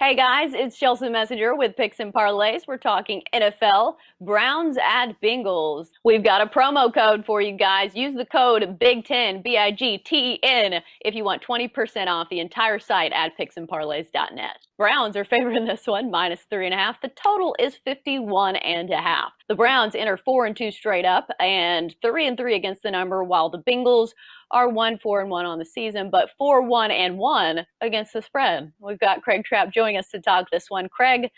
Hey guys, it's Chelsa Messenger with Picks and Parlays. We're talking NFL, Browns at Bengals. We've got a promo code for you guys. Use the code BIG10, BIGTEN, if you want 20% off the entire site at picksandparlays.net. Browns are favored in this one, -3.5. The total is 51.5. The Browns enter 4-2 straight up and 3-3 against the number, while the Bengals are 1-4-1 on the season, but 4-1-1 against the spread. We've got Craig Trapp joining us to talk this one. Craig,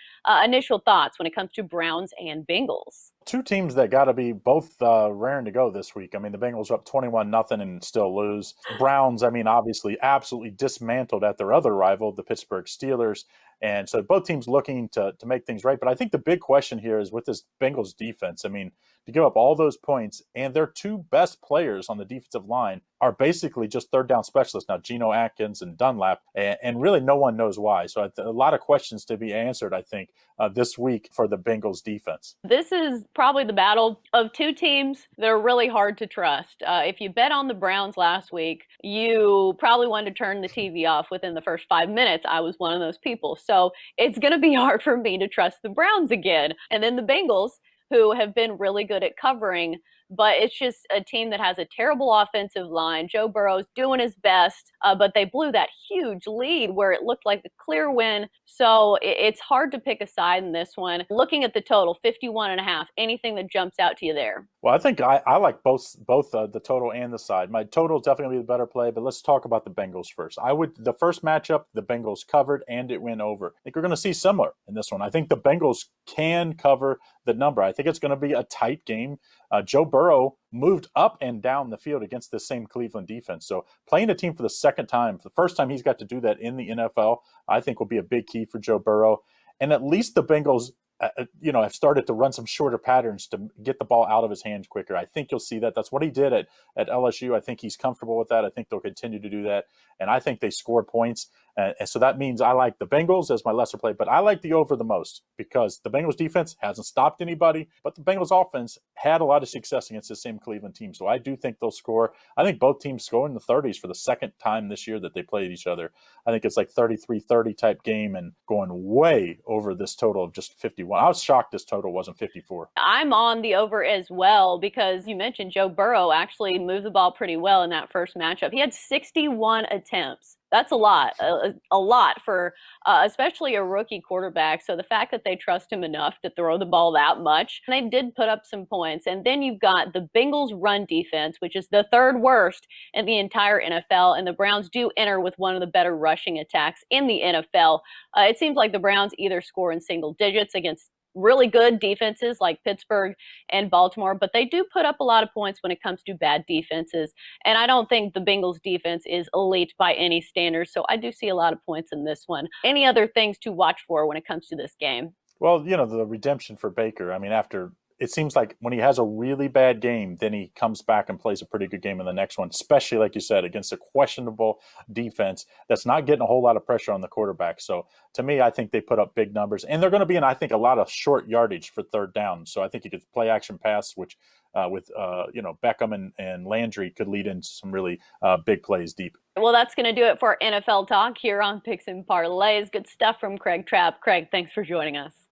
initial thoughts when it comes to Browns and Bengals? Two teams that got to be both raring to go this week. I mean, the Bengals are up 21-0 and still lose. Browns, I mean, obviously absolutely dismantled at their other rival, the Pittsburgh Steelers. And so both teams looking to make things right. But I think the big question here is with this Bengals defense. I mean, to give up all those points, and their two best players on the defensive line are basically just third down specialists now, Geno Atkins and Dunlap, and really no one knows why. So a lot of questions to be answered, I think, this week for the Bengals defense. This is probably the battle of two teams that are really hard to trust. If you bet on the Browns last week, you probably wanted to turn the TV off within the first 5 minutes. I was one of those people. So it's going to be hard for me to trust the Browns again. And then the Bengals, who have been really good at covering, but it's just a team that has a terrible offensive line. Joe Burrow's doing his best, but they blew that huge lead where it looked like a clear win. So it's hard to pick a side in this one. Looking at the total, 51.5, anything that jumps out to you there? Well, I think I like both the total and the side. My total is definitely going to be the better play, but let's talk about the Bengals first. The first matchup, the Bengals covered and it went over. I think we're going to see similar in this one. I think the Bengals can cover the number. I think it's going to be a tight game. Joe Burrow moved up and down the field against the same Cleveland defense. So playing a team for the second time, the first time he's got to do that in the NFL, I think will be a big key for Joe Burrow. And at least the Bengals have started to run some shorter patterns to get the ball out of his hands quicker. I think you'll see that. That's what he did at LSU. I think he's comfortable with that. I think they'll continue to do that. And I think they score points. And so that means I like the Bengals as my lesser play, but I like the over the most because the Bengals defense hasn't stopped anybody, but the Bengals offense had a lot of success against the same Cleveland team. So I do think they'll score. I think both teams score in the 30s for the second time this year that they played each other. I think it's like 33-30 type game and going way over this total of just 51. I was shocked this total wasn't 54. I'm on the over as well because you mentioned Joe Burrow actually moved the ball pretty well in that first matchup. He had 61 attempts. That's a lot for especially a rookie quarterback. So the fact that they trust him enough to throw the ball that much, and they did put up some points. And then you've got the Bengals run defense, which is the third worst in the entire NFL. And the Browns do enter with one of the better rushing attacks in the NFL. It seems like the Browns either score in single digits against really good defenses like Pittsburgh and Baltimore, but they do put up a lot of points when it comes to bad defenses. And I don't think the Bengals defense is elite by any standards, so I do see a lot of points in this one. Any other things to watch for when it comes to this game? Well, the redemption for Baker. I mean, after it seems like when he has a really bad game, then he comes back and plays a pretty good game in the next one, especially like you said, against a questionable defense that's not getting a whole lot of pressure on the quarterback. So to me, I think they put up big numbers, and they're going to be in, I think, a lot of short yardage for third down. So I think you could play action pass, which with Beckham and Landry could lead into some really big plays deep. Well, that's going to do it for NFL Talk here on Picks and Parlays. Good stuff from Craig Trapp. Craig, thanks for joining us.